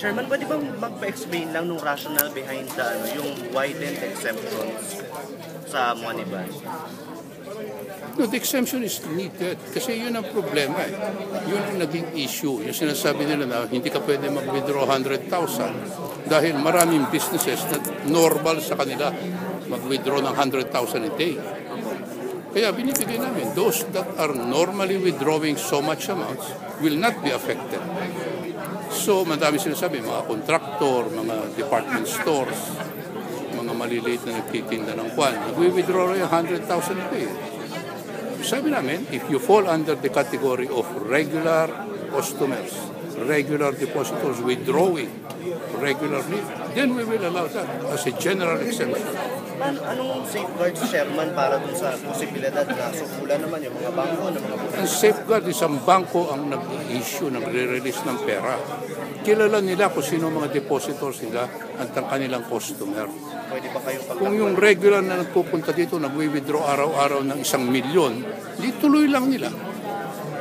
Chairman, pwede bang magpa-explain lang nung rationale behind yung widened exemptions sa money ban? No, the exemption is needed kasi yun ang problema eh. Yun ang naging issue. Yung sinasabi nila na hindi ka pwede mag-withdraw 100,000 dahil maraming businesses na normal sa kanila mag-withdraw ng 100,000 a day. Kaya binibigay namin, those that are normally withdrawing so much amounts will not be affected. So, madami sinasabi, mga contractor, mga department stores, mga maliliit na nagtitinda ng kwan, nag-withdraw yung 100,000 a day. Sabi namin, if you fall under the category of regular customers, regular depositors withdrawing regularly, then we will allow that as a general exemption. Anong safeguards, Chairman, para dun sa posibilidad na sukulan naman yung mga bangko ng mga Ang safeguard, isang bangko ang nag-issue, nagre-release ng pera. Kilala nila kung sino mga depositors nila at ang kanilang customer. Pwede ba kayong Kung yung regular na nagpupunta dito, nag-withdraw araw-araw ng 1,000,000, di tuloy lang nila.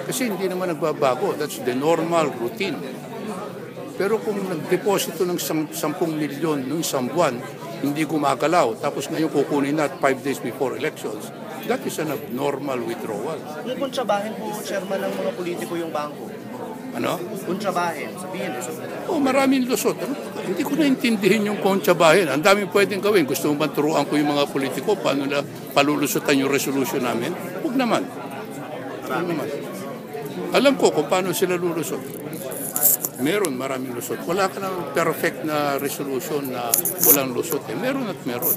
Kasi hindi naman nagbabago. That's the normal routine. Pero kung nag-deposito ng 10,000,000 noong isang buwan, hindi gumagalaw, tapos ngayon kukunin na 5 days before elections, that is an abnormal withdrawal. Kung kuntsabahin po, Chairman, ng mga politiko yung bangko? Ano? Kuntsabahin, sabihin. Maraming lusot. Hindi ko naintindihin yung kontsabahin. Ang daming pwedeng gawin. Gusto mo ba turuan ko yung mga politiko paano na palulusutan yung resolution namin? Huwag naman. Huwag naman. Alam ko kung paano sila lulusot. Meron maraming lusot. Wala ka ng perfect na resolution na walang lusot. Meron at meron.